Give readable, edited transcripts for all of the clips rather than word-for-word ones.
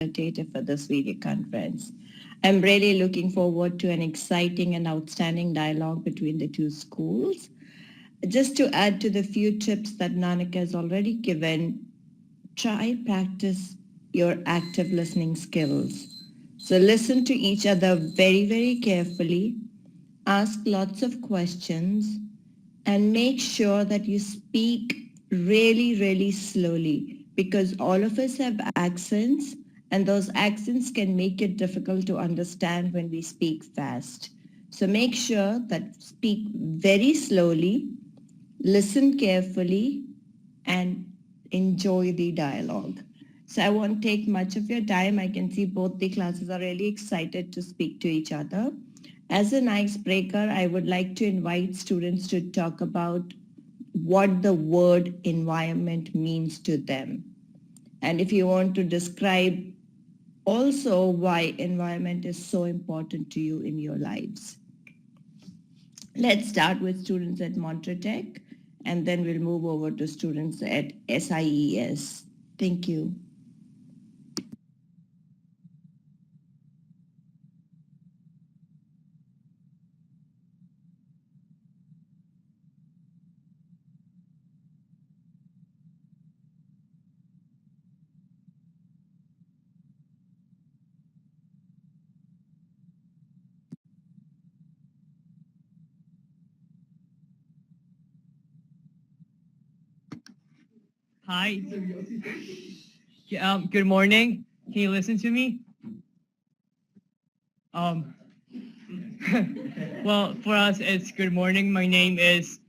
facilitator for this video conference. I'm really looking forward to an exciting and outstanding dialogue between the two schools. Just to add to the few tips that Nanika has already given, try practice your active listening skills. So listen to each other very, very carefully, ask lots of questions, and make sure that you speak really, really slowly because all of us have accents and those accents can make it difficult to understand when we speak fast. So make sure that speak very slowly, listen carefully, and enjoy the dialogue. So I won't take much of your time. I can see both the classes are really excited to speak to each other. As an icebreaker, I would like to invite students to talk about what the word environment means to them. And if you want to describe also why environment is so important to you in your lives. Let's start with students at Monterrey, and then we'll move over to students at SIES. Thank you. Hi. Good morning. Can you listen to me? Um, well, for us, it's good morning. My name is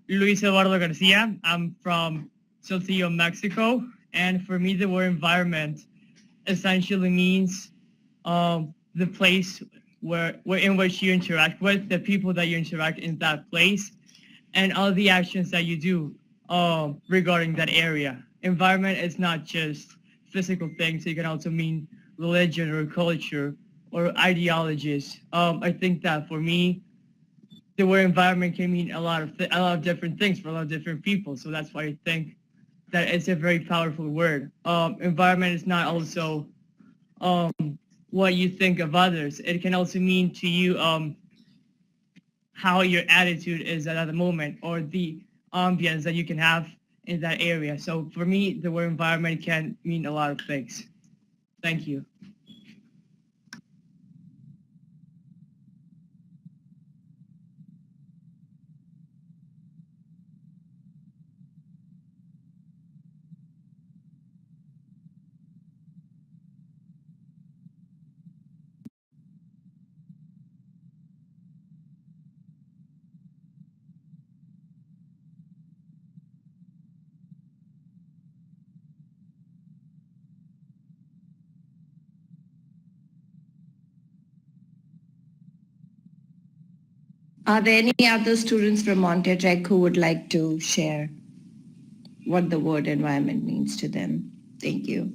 Luis Eduardo Garcia. I'm from Saltillo, Mexico. And for me, the word environment essentially means the place where in which you interact with, the people that you interact in that place, and all the actions that you do regarding that area. Environment is not just physical things. It can also mean religion or culture or ideologies. I think that for me, the word environment can mean a lot of different things for a lot of different people. So that's why I think that it's a very powerful word. Environment is not also what you think of others. It can also mean to you how your attitude is at the moment or the ambience that you can have in that area. So for me, the word environment can mean a lot of things. Thank you. Are there any other students from Monterrey who would like to share what the word environment means to them? Thank you.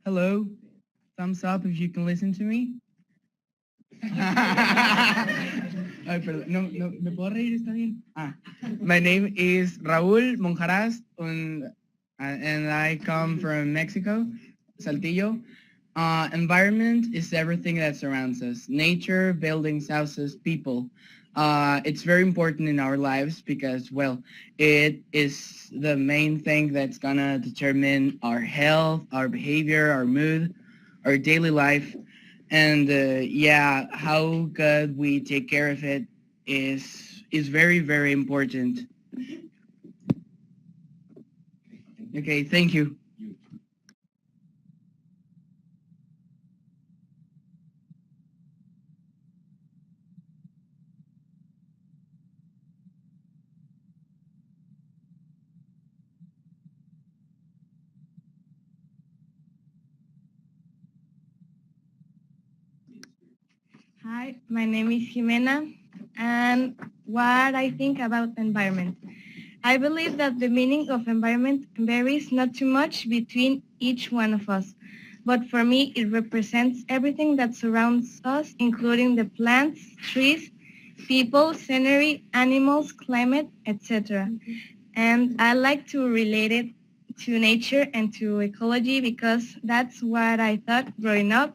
Hello. Thumbs up if you can listen to me. Ay, perdón. No, ¿me puedo reír? ¿Está bien? My name is Raúl Monjaraz, and I come from Mexico, Saltillo. Environment is everything that surrounds us. Nature, buildings, houses, people. It's very important in our lives because, well, it is the main thing that's gonna determine our health, our behavior, our mood, our daily life. And yeah, how good we take care of it is very, very important. Okay, thank you. Hi, my name is Jimena, and what I think about the environment. I believe that the meaning of environment varies not too much between each one of us, but for me it represents everything that surrounds us, including the plants, trees, people, scenery, animals, climate, etc. And I like to relate it to nature and to ecology because that's what I thought growing up,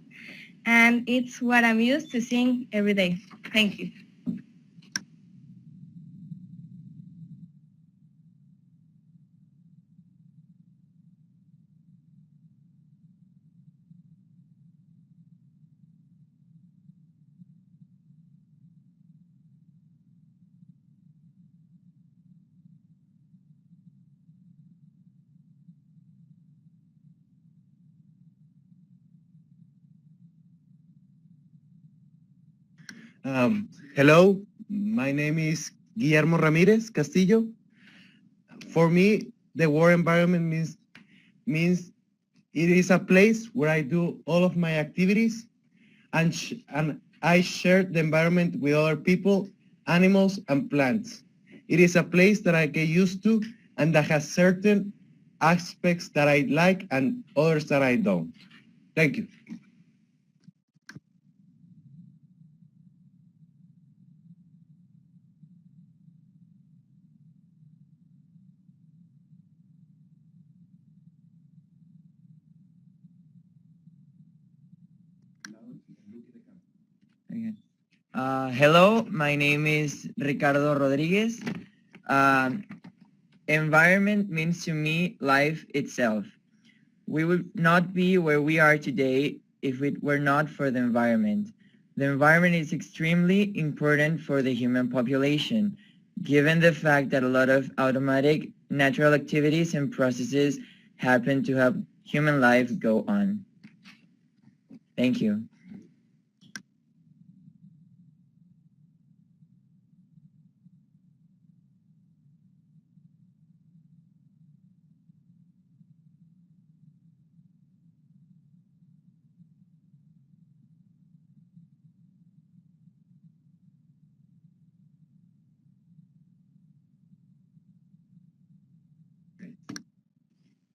and it's what I'm used to seeing every day. Thank you. Hello, my name is Guillermo Ramirez Castillo. For me, the work environment means it is a place where I do all of my activities and I share the environment with other people, animals, and plants. It is a place that I get used to and that has certain aspects that I like and others that I don't. Thank you. Okay. Hello, my name is Ricardo Rodriguez. Environment means to me life itself. We would not be where we are today if it were not for the environment. The environment is extremely important for the human population, given the fact that a lot of automatic natural activities and processes happen to have human life go on. Thank you.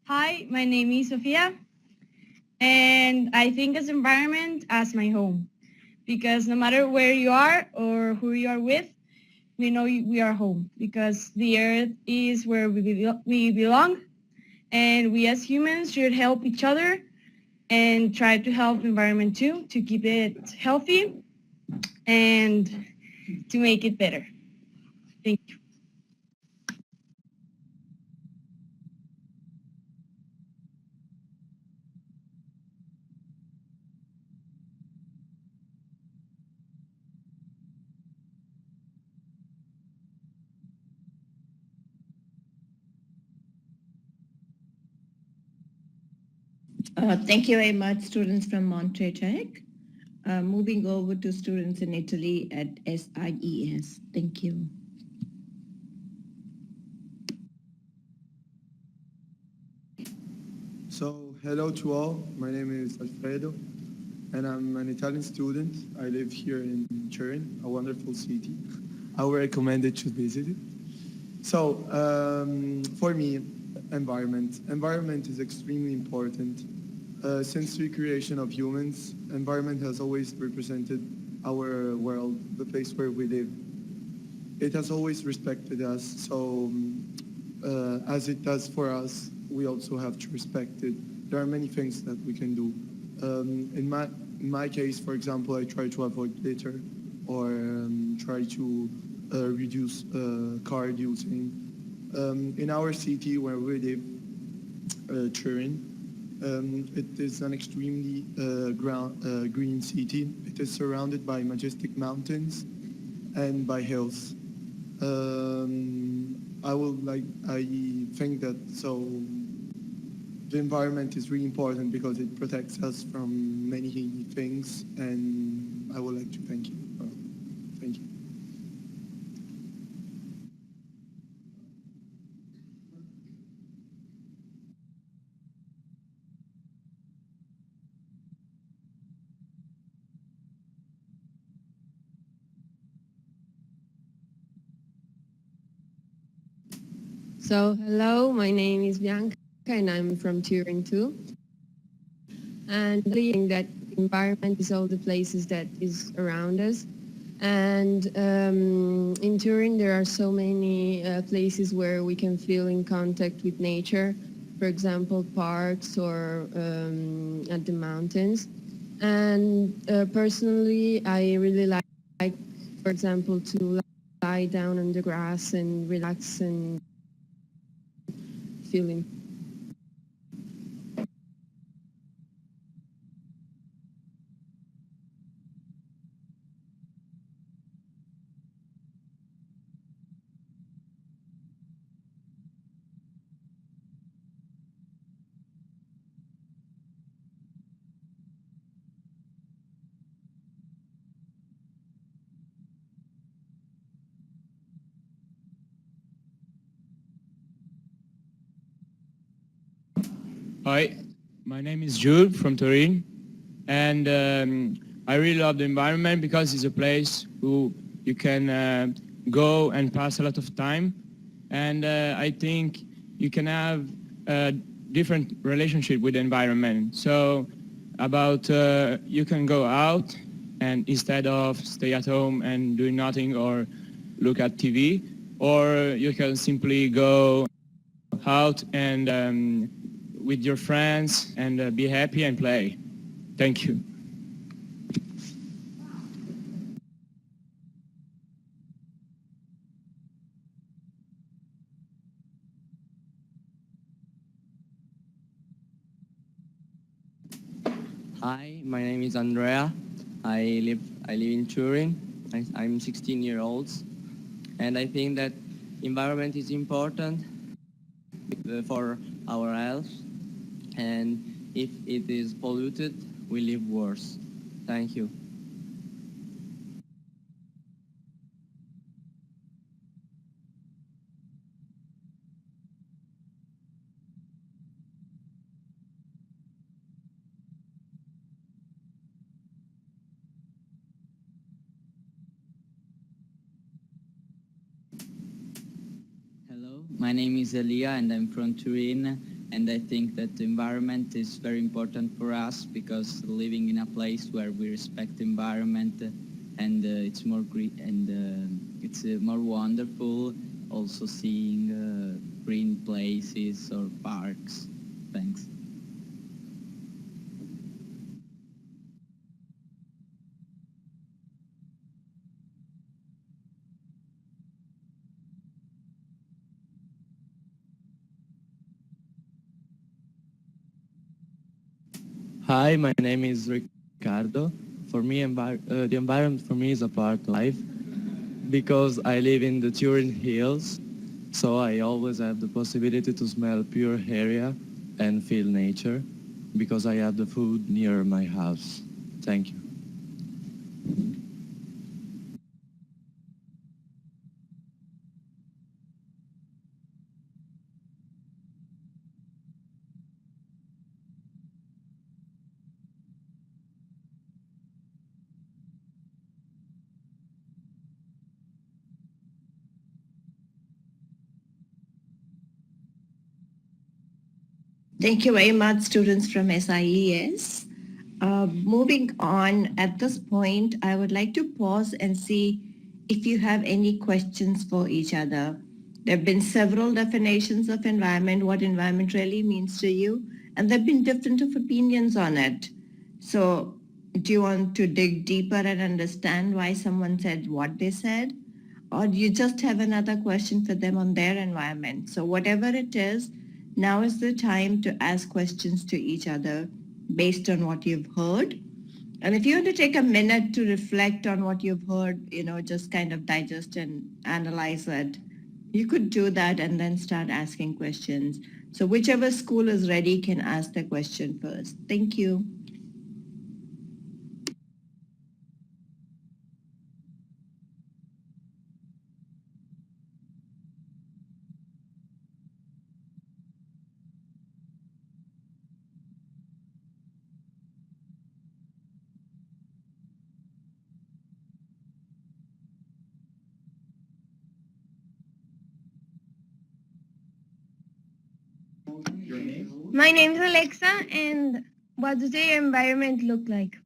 Hi, my name is Sofia, and I think as environment as my home because no matter where you are or who you are with, we know we are home because the earth is where we belong, and we as humans should help each other and try to help environment too to keep it healthy and to make it better. Thank you. Thank you very much, students from Monterrey Tech. Moving over to students in Italy at SIES. Thank you. So, hello to all. My name is Alfredo, and I'm an Italian student. I live here in Turin, a wonderful city. I would recommend it to visit it. So, for me, environment. Environment is extremely important. Since the creation of humans, environment has always represented our world, the place where we live. It has always respected us, so as it does for us, we also have to respect it. There are many things that we can do. In my case, for example, I try to avoid litter or try to reduce car using. In our city where we live, Turin, it is an extremely green city. It is surrounded by majestic mountains and by hills. I think that the environment is really important because it protects us from many things, and I would like to thank you. Thank you. So, hello, my name is Bianca and I'm from Turin too. And I think that the environment is all the places that is around us. And in Turin there are so many places where we can feel in contact with nature. For example, parks or at the mountains. And personally, I really like, for example, to lie down on the grass and relax and feeling. Hi, my name is Jules from Turin, and I really love the environment because it's a place where you can go and pass a lot of time, and I think you can have a different relationship with the environment. So about you can go out and instead of stay at home and doing nothing or look at TV, or you can simply go out and with your friends and be happy and play. Thank you. Hi, my name is Andrea. I live in Turin. I'm 16 years old, and I think that environment is important for our health, and if it is polluted, we live worse. Thank you. Hello, my name is Elia and I'm from Turin, and I think that the environment is very important for us because living in a place where we respect the environment and it's more it's more wonderful also seeing green places or parks. Thanks. Hi, my name is Ricardo. For me, the environment for me is a part of life because I live in the Turin Hills, so I always have the possibility to smell pure area and feel nature because I have the food near my house. Thank you. Thank you very much, students from SIES. Moving on, at this point, I would like to pause and see if you have any questions for each other. There have been several definitions of environment, what environment really means to you, and there have been different opinions on it. So do you want to dig deeper and understand why someone said what they said? Or do you just have another question for them on their environment? So whatever it is, now is the time to ask questions to each other based on what you've heard. And if you want to take a minute to reflect on what you've heard, just kind of digest and analyze it, you could do that and then start asking questions. So whichever school is ready can ask the question first. Thank you. My name is Alexa, and what does the environment look like?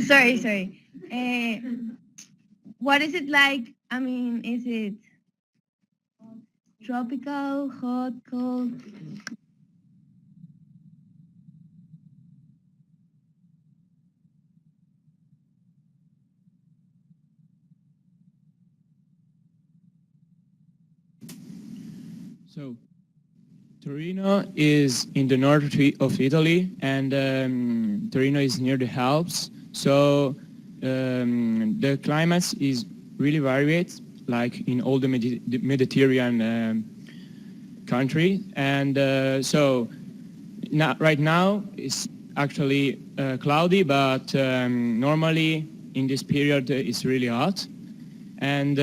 Sorry. What is it like? I mean, is it tropical, hot, cold? So, Torino is in the north of Italy, and Torino is near the Alps. So the climate is really varied, like in all the Mediterranean country. And so right now it's actually cloudy, but normally in this period it's really hot. And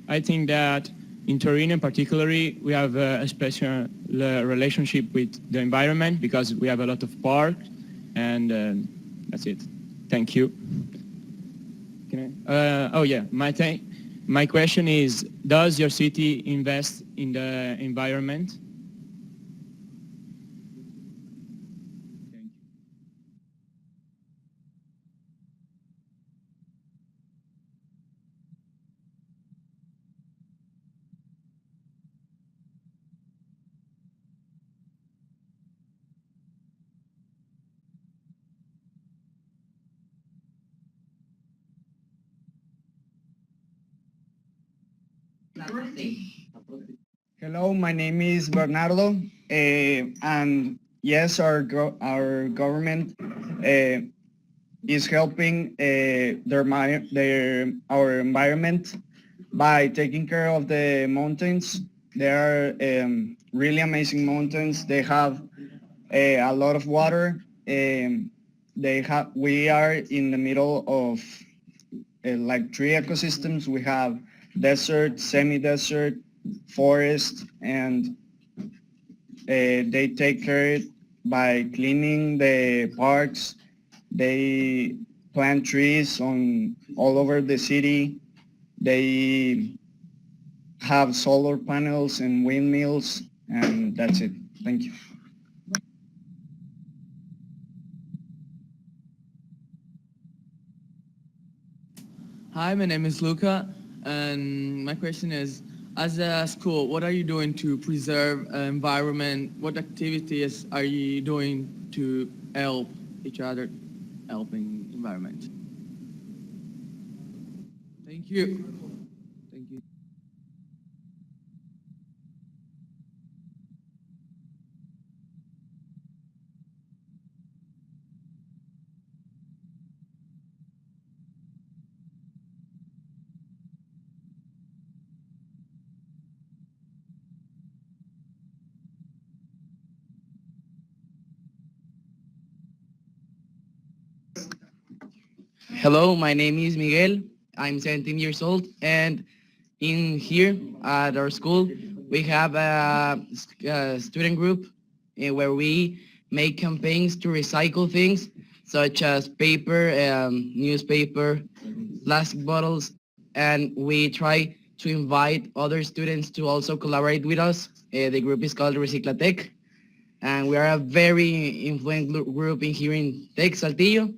I think that in Torino particularly, we have a special relationship with the environment because we have a lot of parks, and that's it. Thank you. Oh yeah, my question is, does your city invest in the environment? Hello, my name is Bernardo, and yes, our government is helping our environment by taking care of the mountains. They are really amazing mountains. They have a lot of water. We are in the middle of like three ecosystems. We have desert, semi-desert, forest, and they take care by cleaning the parks. They plant trees on all over the city. They have solar panels and windmills, and that's it. Thank you. Hi, my name is Luca, and my question is, as a school, what are you doing to preserve environment? What activities are you doing to help each other, helping environment? Thank you. Thank you. Hello, my name is Miguel. I'm 17 years old, and in here at our school, we have a student group where we make campaigns to recycle things such as paper, newspaper, plastic bottles, and we try to invite other students to also collaborate with us. The group is called Reciclatec, and we are a very influential group in here in Tech Saltillo.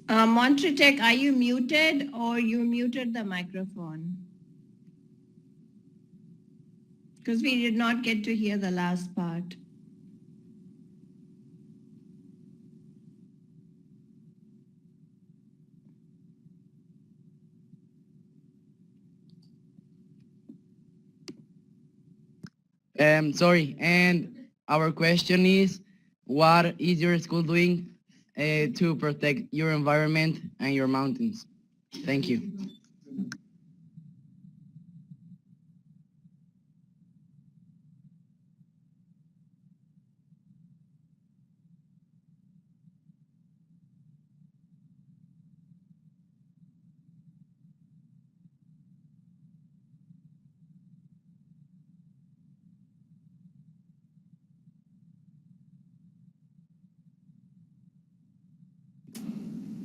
Montretech, are you muted or you muted the microphone? Because we did not get to hear the last part. Sorry, and our question is, what is your school doing to protect your environment and your mountains? Thank you.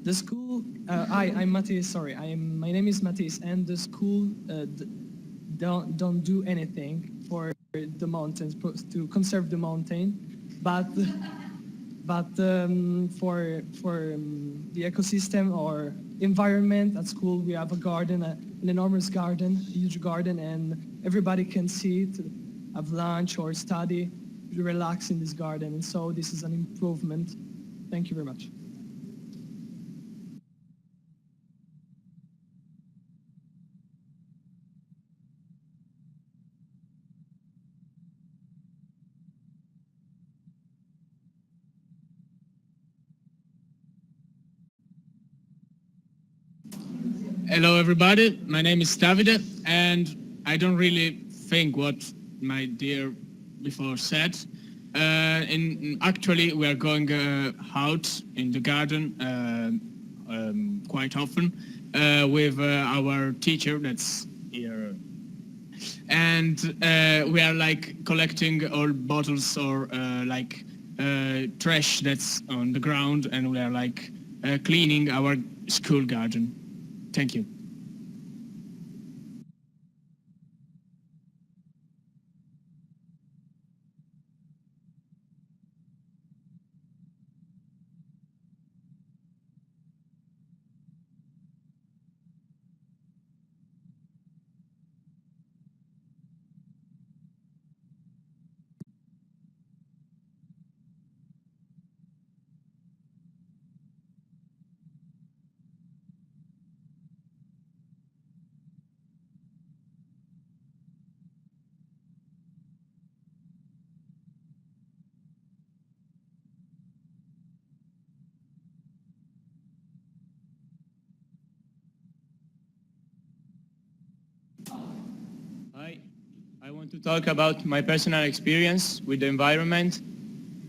The school, I'm Matis, sorry, my name is Matis, and the school don't do anything for the mountains, to conserve the mountain, but for the ecosystem or environment at school, we have a garden, an enormous garden, a huge garden, and everybody can see it, have lunch or study, relax in this garden, and so this is an improvement. Thank you very much. Hello, everybody. My name is Davide, and I don't really think what my dear before said. Actually, we are going out in the garden quite often with our teacher that's here. And we are like collecting all bottles or trash that's on the ground, and we are like cleaning our school garden. Thank you. Hi, I want to talk about my personal experience with the environment.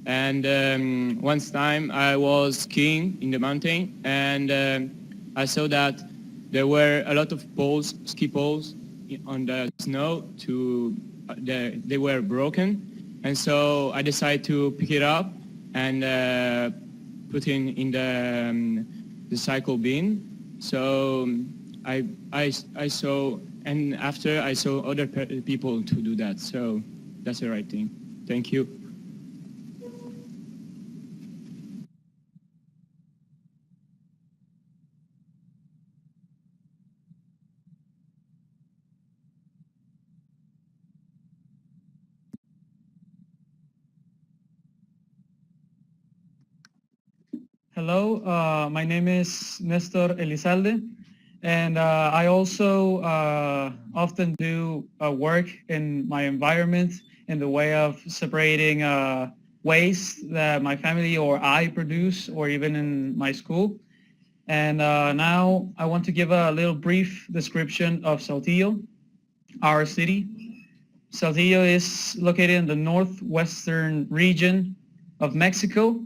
And once time I was skiing in the mountain, and I saw that there were a lot of poles, ski poles on the snow. They were broken, and so I decided to pick it up and put in the cycle bin. So I saw. And after I saw other people to do that, so that's the right thing. Thank you. Hello, my name is Nestor Elizalde, and I also often do work in my environment in the way of separating waste that my family or I produce, or even in my school. And now I want to give a little brief description of Saltillo, our city. Saltillo is located in the northwestern region of Mexico.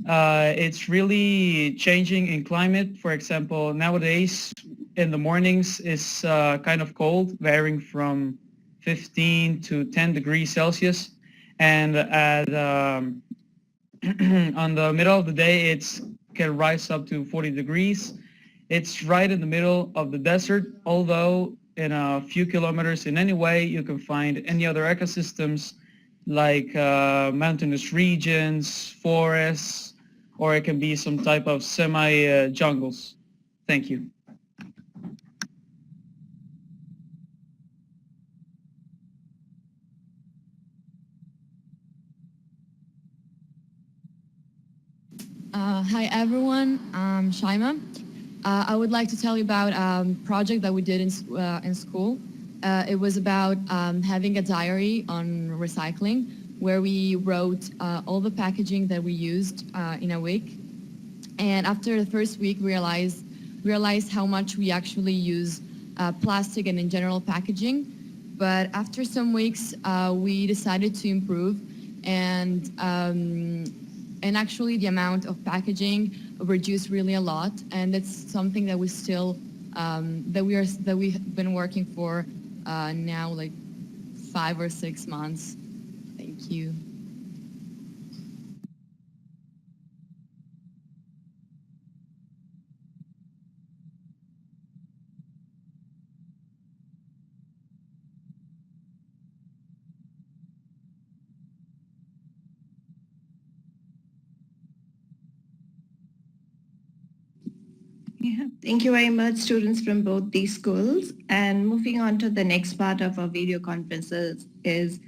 It's really changing in climate. For example, nowadays in the mornings it's kind of cold, varying from 15 to 10 degrees Celsius. And at on the middle of the day, it can rise up to 40 degrees. It's right in the middle of the desert, although in a few kilometers in any way, you can find any other ecosystems like mountainous regions, forests, or it can be some type of semi-jungles. Thank you. Hi everyone, I'm Shaima. I would like to tell you about a project that we did in school. It was about having a diary on recycling, where we wrote all the packaging that we used in a week. And after the first week, realized how much we actually use plastic and in general packaging. But after some weeks, we decided to improve, and actually the amount of packaging reduced really a lot. And that's something that we still that we've been working for now like 5 or 6 months. Thank you. Yeah, thank you very much, students from both these schools. And moving on to the next part of our video conferences is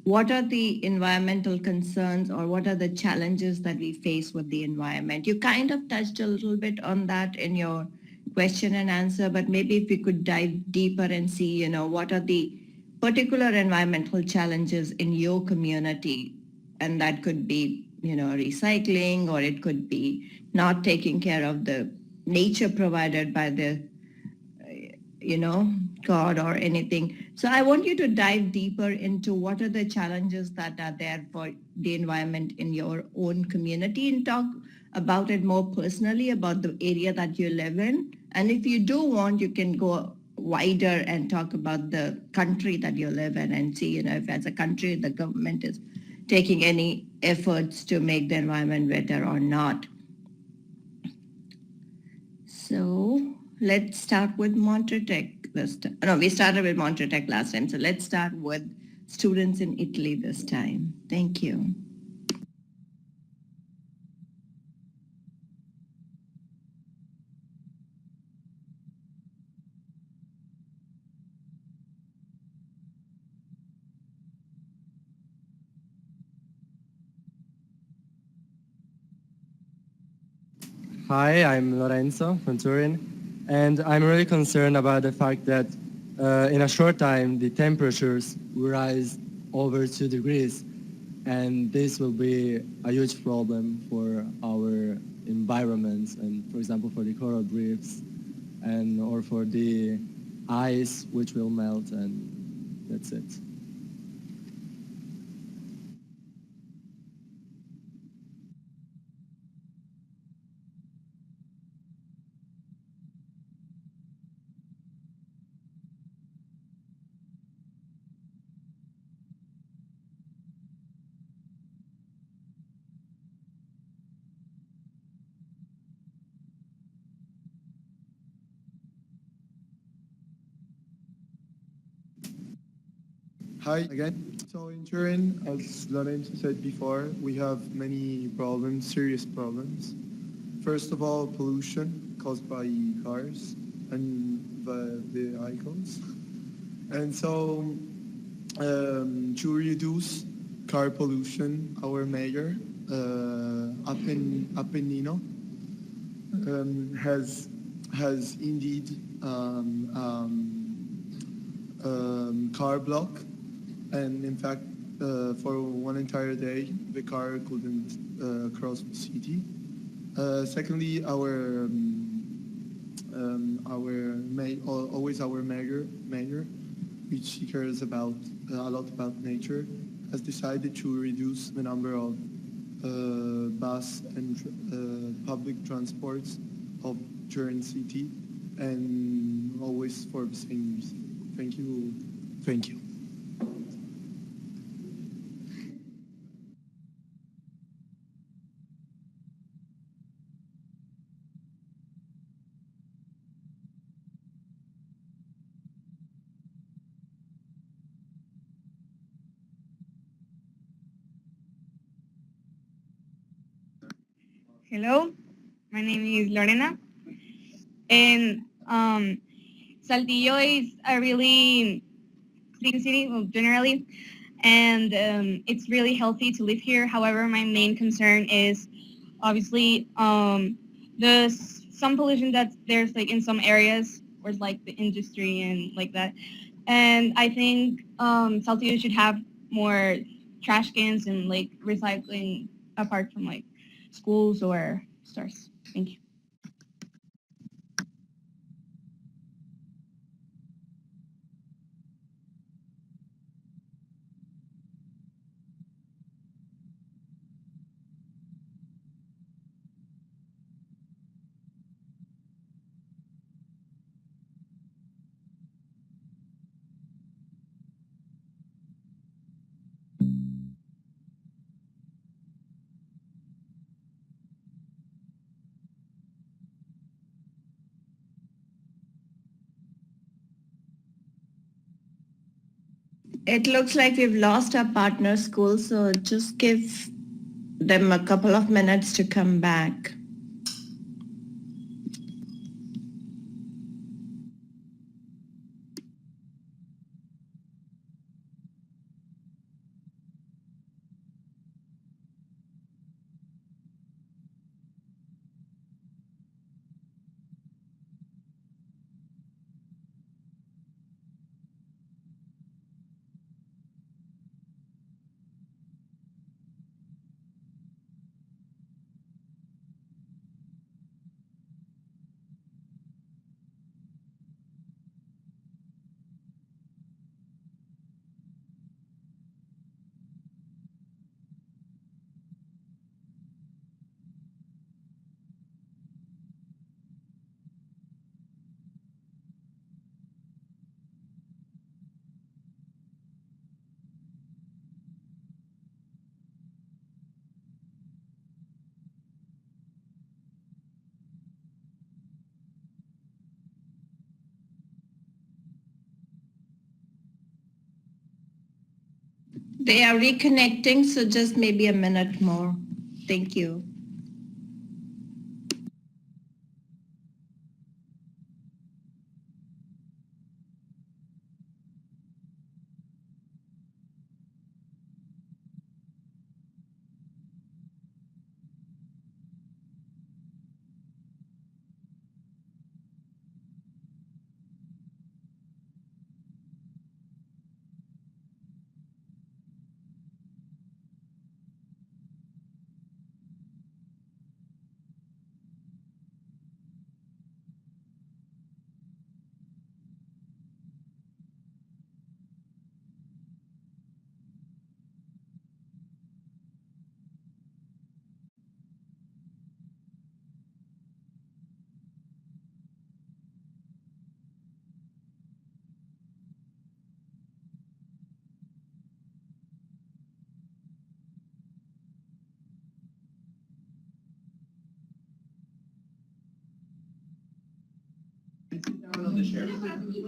what are the environmental concerns or what are the challenges that we face with the environment? You kind of touched a little bit on that in your question and answer, but maybe if we could dive deeper and see, what are the particular environmental challenges in your community? And that could be, recycling, or it could be not taking care of the nature provided by the, God or anything. So I want you to dive deeper into what are the challenges that are there for the environment in your own community and talk about it more personally, about the area that you live in. And if you do want, you can go wider and talk about the country that you live in and see, if as a country the government is taking any efforts to make the environment better or not. So let's start with Monterrey this time. No, we started with Monterrey last time. So let's start with students in Italy this time. Thank you. Hi, I'm Lorenzo from Turin, and I'm really concerned about the fact that in a short time the temperatures will rise over 2 degrees, and this will be a huge problem for our environments and, for example, for the coral reefs and or for the ice which will melt, and that's it. Hi again. So in Turin, as Lorenzo said before, we have many problems, serious problems. First of all, pollution caused by cars and the vehicles. And so to reduce car pollution, our mayor, Appennino, has indeed car block. And in fact, for one entire day, the car couldn't cross the city. Secondly, our mayor, which he cares about a lot about nature, has decided to reduce the number of bus and public transports of Turin city, and always for the same reason. Thank you. Thank you. Hello, my name is Lorena, and Saltillo is a really clean city, well, generally, and it's really healthy to live here. However, my main concern is obviously the some pollution that there's like in some areas where it's like the industry and like that. And I think Saltillo should have more trash cans and like recycling apart from like schools or stores. Thank you. It looks like we've lost our partner school, so just give them a couple of minutes to come back. They are reconnecting, so just maybe a minute more. Thank you.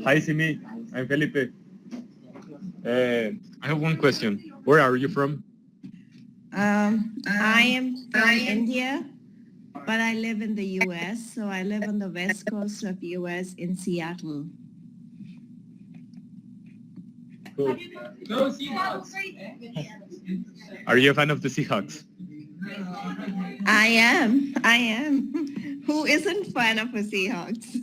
Hi, Simi. I'm Felipe. I have one question. Where are you from? I am from India, but I live in the U.S., so I live on the west coast of U.S. in Seattle. Cool. Are you a fan of the Seahawks? I am. I am. Who isn't fan of the Seahawks?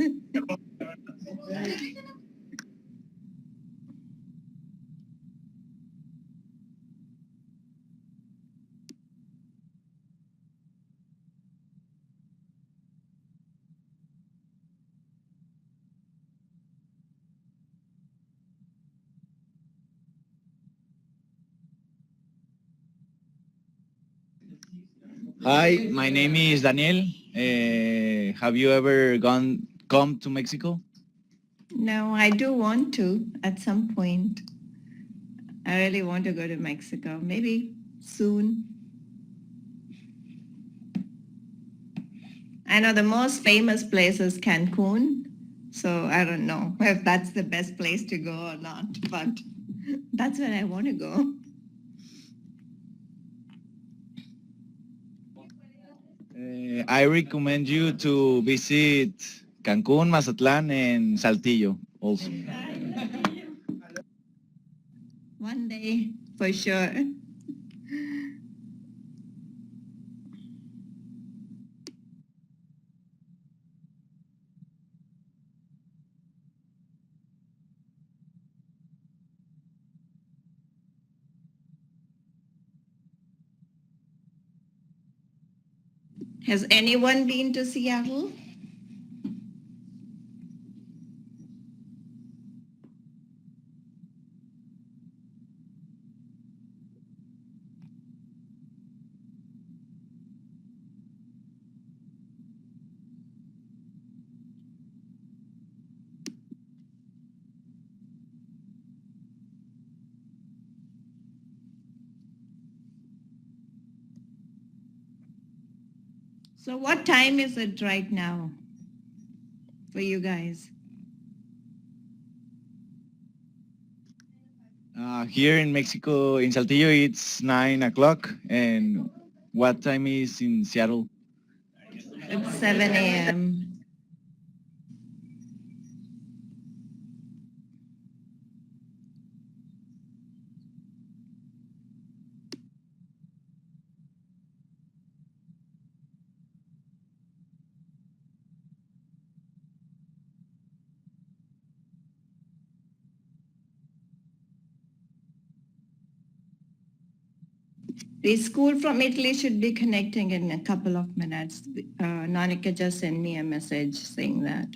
Hi, my name is Daniel. Have you ever come to Mexico? No, I do want to at some point. I really want to go to Mexico, maybe soon. I know the most famous place is Cancun, so I don't know if that's the best place to go or not, but that's where I want to go. I recommend you to visit Cancun, Mazatlan, and Saltillo also. One day, for sure. Has anyone been to Seattle? So what time is it right now for you guys? Here in Mexico, in Saltillo, it's 9 o'clock. And what time is in Seattle? It's 7 a.m. The school from Italy should be connecting in a couple of minutes. Nanika just sent me a message saying that.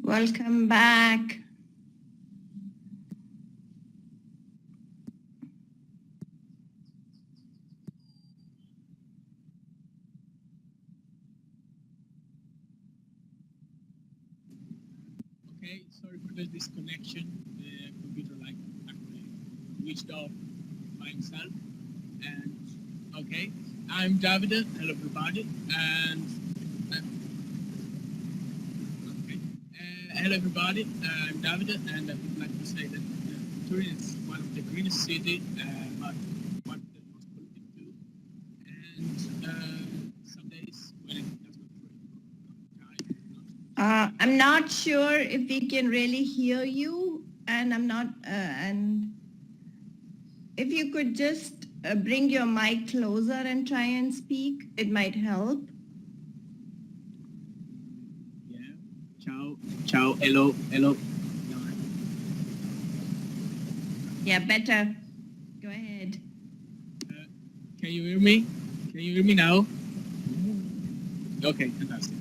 Welcome back. Okay, sorry for the disconnection. The computer like actually switched off by himself. And okay, I'm David. Hello everybody. And okay, hello everybody. I'm David, and I would like to say that Turin is one of the greenest city, but one of the most polluted too. And some days when it does not rain. I'm not sure if we can really hear you, and I'm not, and if you could just bring your mic closer and try and speak, it might help. Yeah. Ciao. Ciao. Hello. Hello. Yeah, better. Go ahead. Can you hear me? Can you hear me now? Okay, fantastic.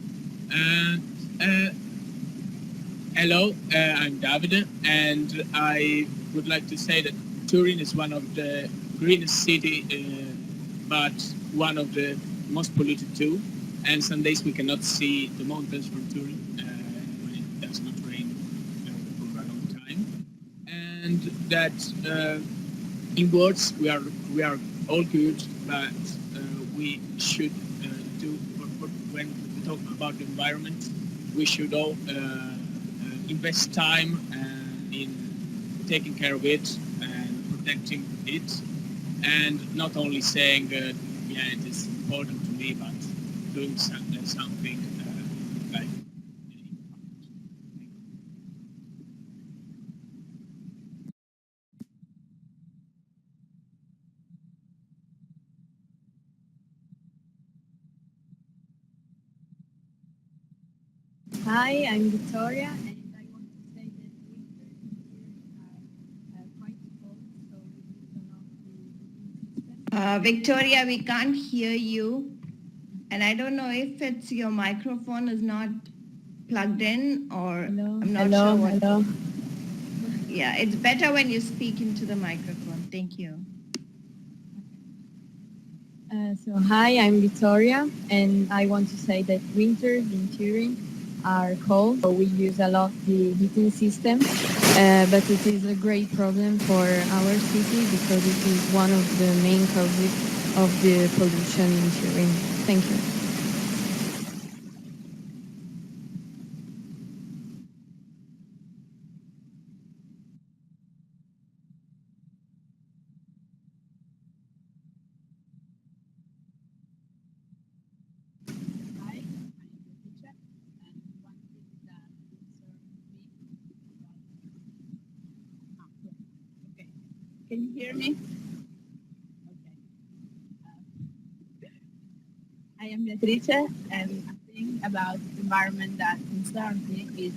Hello, I'm David, and I would like to say that Turin is one of the greenest city, but one of the most polluted too. And some days we cannot see the mountains from Turin when it does not rain for a long time. And that in words we are all good, but we should do when we talk about the environment, we should all invest time in taking care of it and protecting it, and not only saying yeah, it is important to me, but doing something like Hi, I'm Victoria, and I want to say that winter are quite cold, so we turn off the system. Victoria, we can't hear you. And I don't know if it's your microphone is not plugged in, or I'm not sure what. Hello. Yeah, it's better when you speak into the microphone. Thank you. So hi, I'm Victoria, and I want to say that winters in Turin are cold, so we use a lot the heating system, but it is a great problem for our city because it is one of the main causes of the pollution in Turin. Thank you. Can you hear me? Okay. I am Beatrice, and a thing about the environment that concerns me is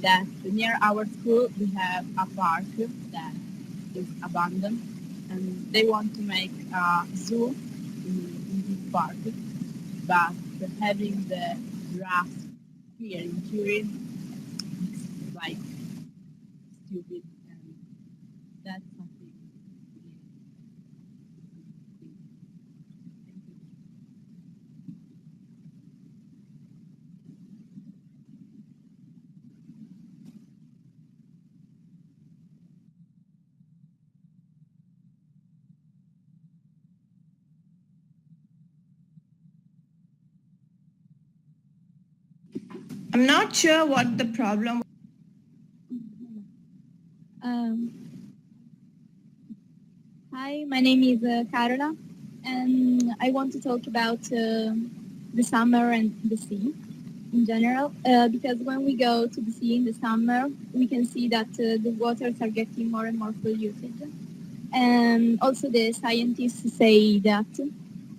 that near our school we have a park that is abandoned, and they want to make a zoo in this park, but having the grass here in Turin is like stupid, and that's something. I'm not sure what the problem. Hi, my name is Carola, and I want to talk about the summer and the sea in general, because when we go to the sea in the summer, we can see that the waters are getting more and more polluted. And also the scientists say that.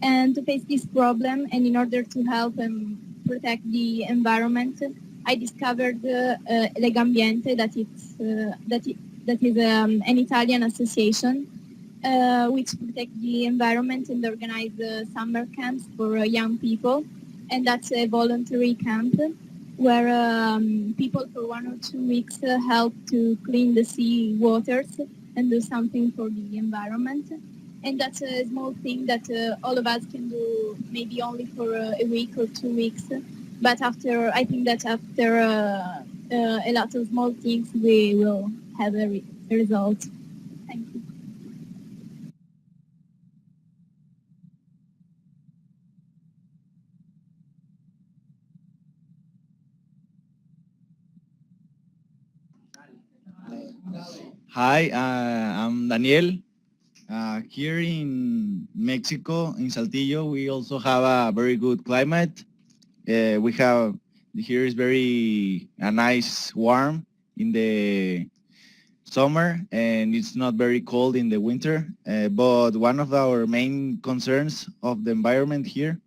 And to face this problem, and in order to help and protect the environment, I discovered Legambiente, that is an Italian association which protect the environment and organize summer camps for young people, and that's a voluntary camp. where people for 1 or 2 weeks help to clean the sea waters and do something for the environment. And that's a small thing that all of us can do maybe only for a week or 2 weeks. But I think that after a lot of small things, we will have a result. Thank you. Hi, I'm Daniel. Here in Mexico, in Saltillo, we also have a very good climate. We have, here is very nice warm in the summer, and it's not very cold in the winter. But one of our main concerns of the environment here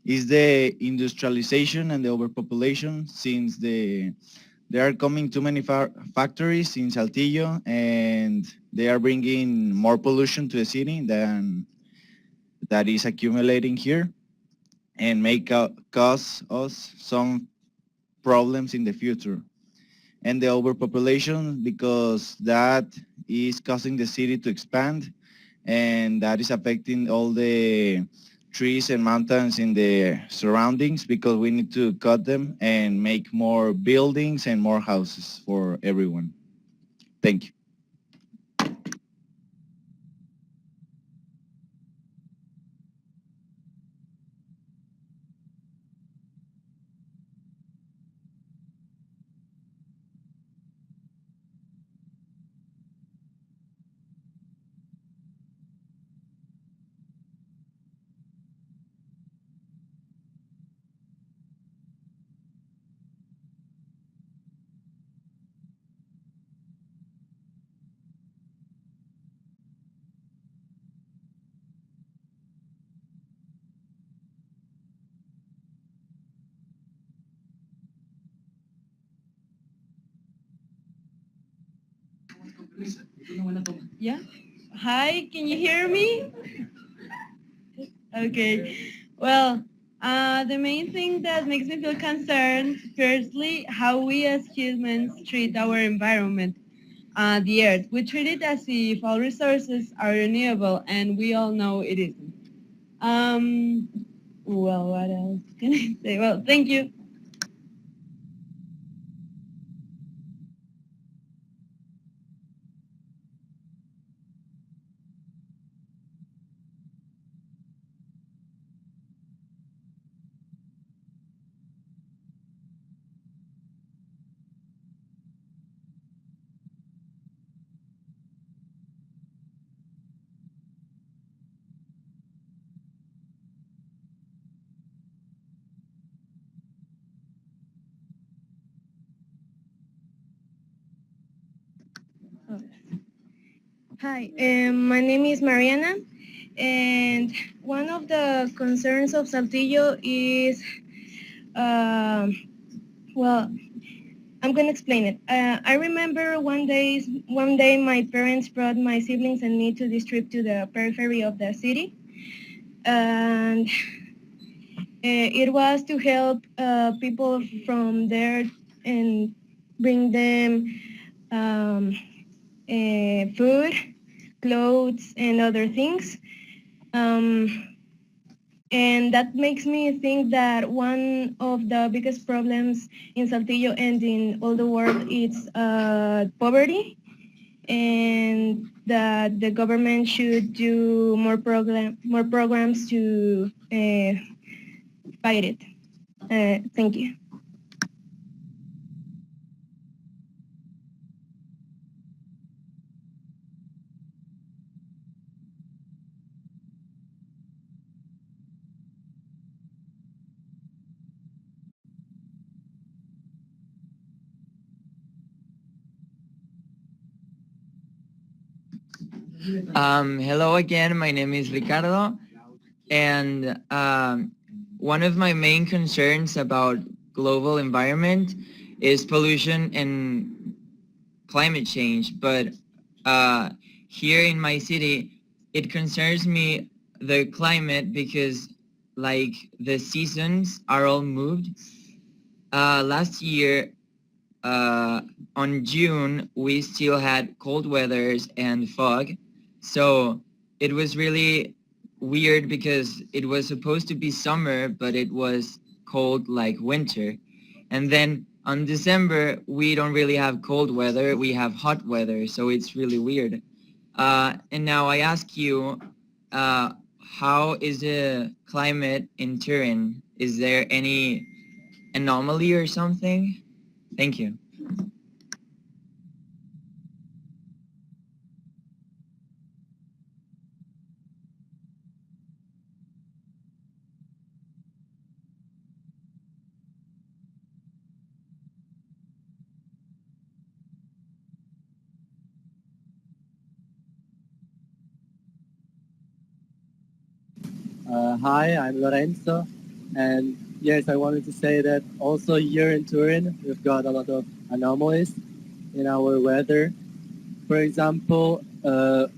is the industrialization and the overpopulation, since there are coming too many factories in Saltillo, and they are bringing more pollution to the city than that is accumulating here, and cause us some problems in the future. And the overpopulation, because that is causing the city to expand, and that is affecting all the trees and mountains in the surroundings, because we need to cut them and make more buildings and more houses for everyone. Thank you. Yeah. Hi, can you hear me? Okay. Well, the main thing that makes me feel concerned, firstly, how we as humans treat our environment, the earth. We treat it as if all resources are renewable, and we all know it isn't. Well, what else can I say? Well, thank you. Hi, my name is Mariana, and one of the concerns of Saltillo is, well, I'm going to explain it. I remember one day my parents brought my siblings and me to this trip to the periphery of the city, and it was to help people from there and bring them food, clothes, and other things. And that makes me think that one of the biggest problems in Saltillo and in all the world is poverty, and that the government should do more programs to fight it. Thank you. Hello again, my name is Ricardo, and one of my main concerns about global environment is pollution and climate change, but here in my city, it concerns me the climate because like the seasons are all moved, Last year, on June, we still had cold weathers and fog. So it was really weird because it was supposed to be summer, but it was cold like winter. And then on December, we don't really have cold weather, we have hot weather, so it's really weird. And now I ask you, how is the climate in Turin? Is there any anomaly or something? Thank you. Hi, I'm Lorenzo, and yes, I wanted to say that also here in Turin, we've got a lot of anomalies in our weather. For example,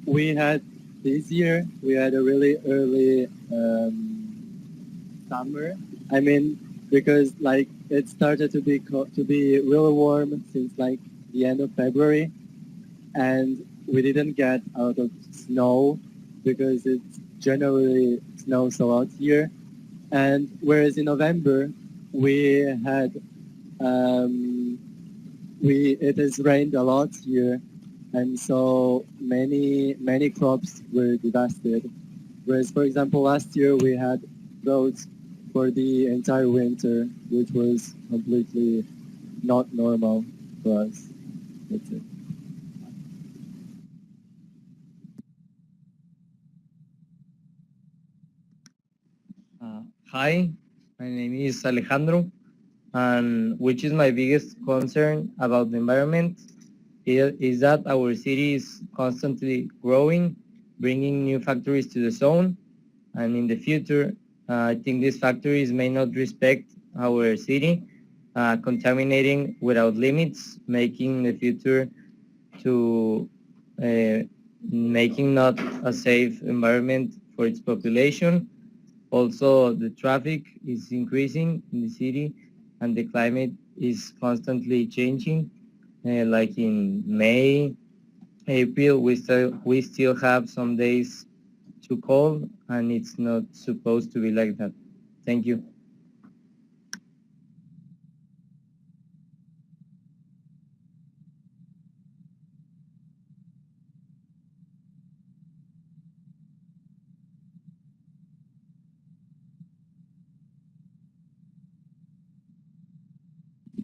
we had a really early summer. I mean, because like it started to be really warm since like the end of February, and we didn't get a lot of snow because it generally snows a lot here. And whereas in November we had it has rained a lot here, and so many crops were devastated. Whereas, for example, last year we had droughts for the entire winter, which was completely not normal for us. That's it. Hi, my name is Alejandro, and which is my biggest concern about the environment is that our city is constantly growing, bringing new factories to the zone, and in the future, I think these factories may not respect our city, contaminating without limits, making the future to making not a safe environment for its population. Also, the traffic is increasing in the city, and the climate is constantly changing. Like in May, April, we still have some days too cold, and it's not supposed to be like that. Thank you.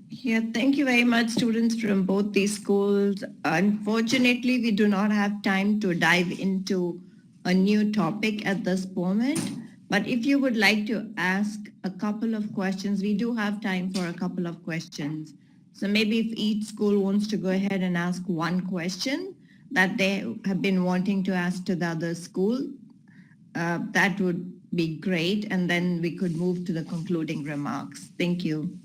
Yeah, thank you very much, students from both these schools. Unfortunately, we do not have time to dive into a new topic at this moment. But if you would like to ask a couple of questions, we do have time for a couple of questions. So maybe if each school wants to go ahead and ask one question that they have been wanting to ask to the other school, that would be great. And then we could move to the concluding remarks. Thank you.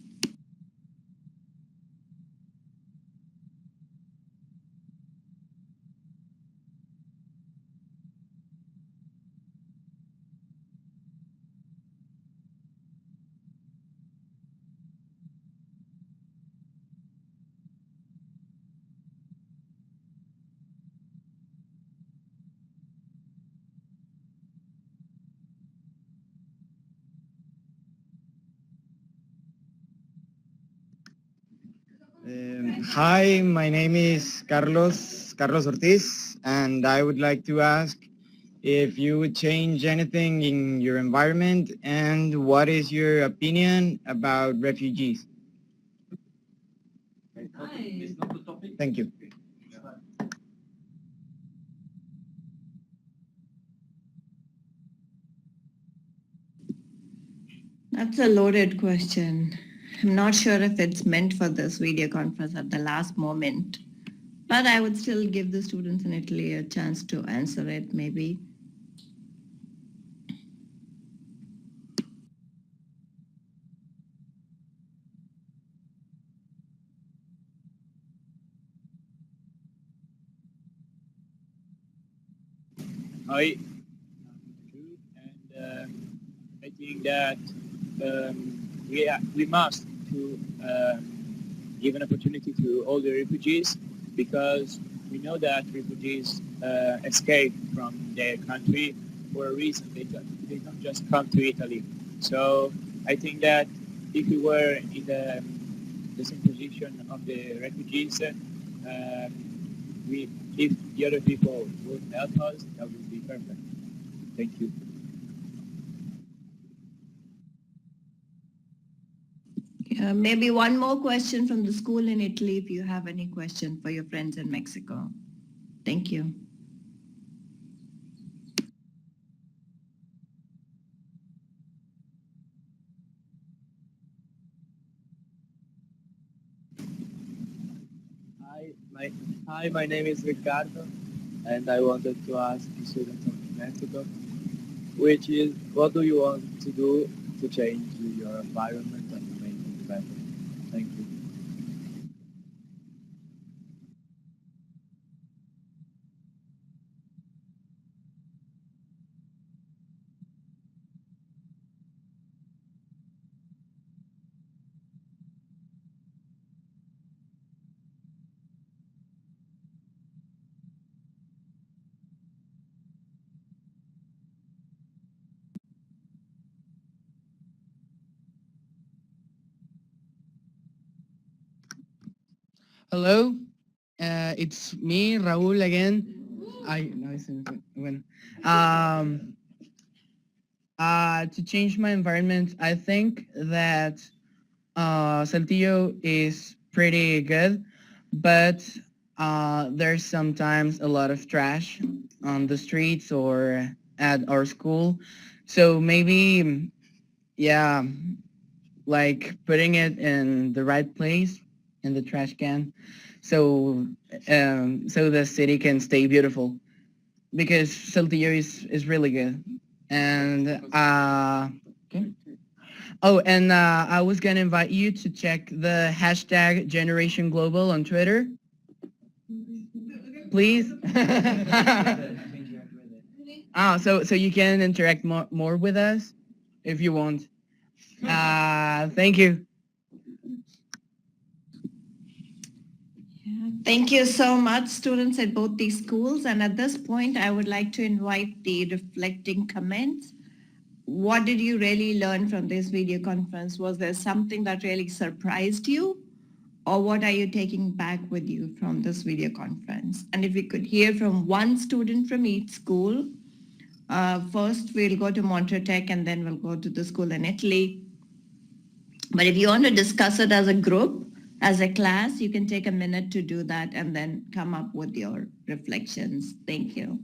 Hi, my name is Carlos Ortiz, and I would like to ask if you would change anything in your environment, and what is your opinion about refugees? Thank you. That's a loaded question. I'm not sure if it's meant for this video conference at the last moment, but I would still give the students in Italy a chance to answer it maybe. Hi, and I think that we must to give an opportunity to all the refugees, because we know that refugees escape from their country for a reason. They don't just come to Italy. So I think that if we were in the same position of the refugees, if the other people would help us, that would be perfect. Thank you. Maybe one more question from the school in Italy, if you have any question for your friends in Mexico. Thank you. Hi, my name is Ricardo, and I wanted to ask the students of Mexico, which is, what do you want to do to change your environment and to make it better? Thank you. Hello, it's me, Raul again. Bueno. To change my environment, I think that Saltillo is pretty good, but there's sometimes a lot of trash on the streets or at our school. So maybe, yeah, like putting it in the right place in the trash can, so so the city can stay beautiful, because Saltillo is really good. And okay. Oh, and I was gonna invite you to check the hashtag Generation Global on Twitter, please. So you can interact more with us if you want. Thank you. Thank you so much, students at both these schools. And at this point, I would like to invite the reflecting comments. What did you really learn from this video conference? Was there something that really surprised you? Or what are you taking back with you from this video conference? And if we could hear from one student from each school, first we'll go to Monterrey and then we'll go to the school in Italy. But if you want to discuss it as a group, as a class, you can take a minute to do that and then come up with your reflections. Thank you.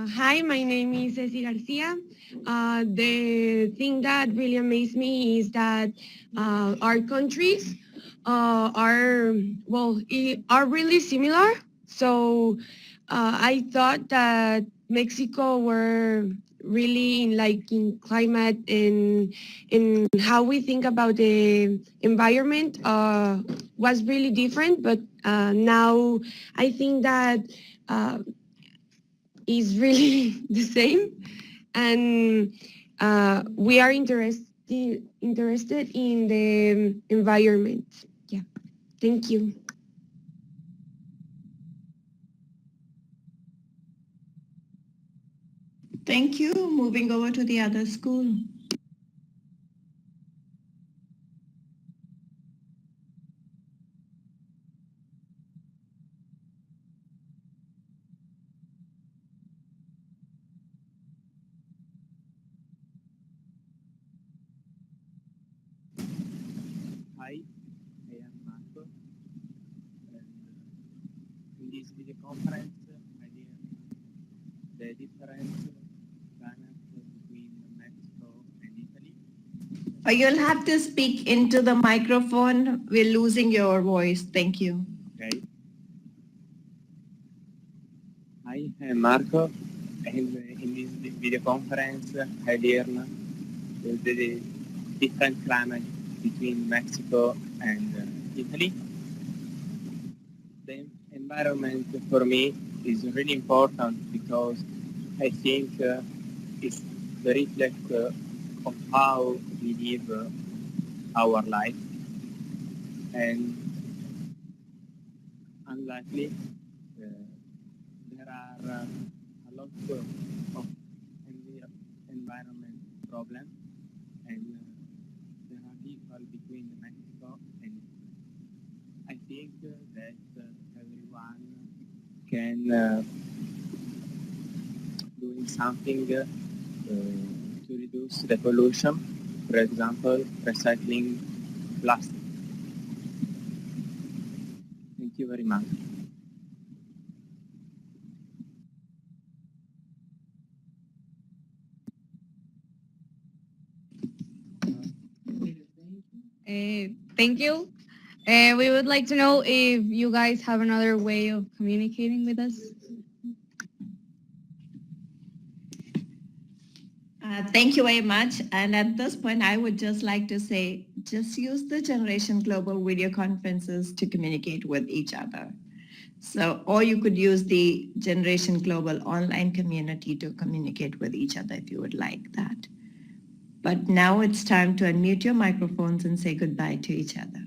Hi, my name is Ceci Garcia. The thing that really amazed me is that our countries are really similar. So I thought that Mexico were really in climate and in how we think about the environment was really different. But now I think that is really the same, and we are interested in the environment. Yeah, thank you. Thank you. Moving over to the other school. conference, I did the difference between Mexico and Italy. You'll have to speak into the microphone. We're losing your voice. Thank you. Okay. I am Marco, and in this video conference, I learned the different climate between Mexico and Italy. The environment for me is really important because I think it's the reflect of how we live our life. And unlikely, there are a lot of environment problems, and there are people between Mexico and I think that everyone can doing something to reduce the pollution, for example, recycling plastic. Thank you very much. Thank you. We would like to know if you guys have another way of communicating with us. Thank you very much. And at this point, I would just like to say, just use the Generation Global video conferences to communicate with each other. So, or you could use the Generation Global online community to communicate with each other if you would like that. But now it's time to unmute your microphones and say goodbye to each other.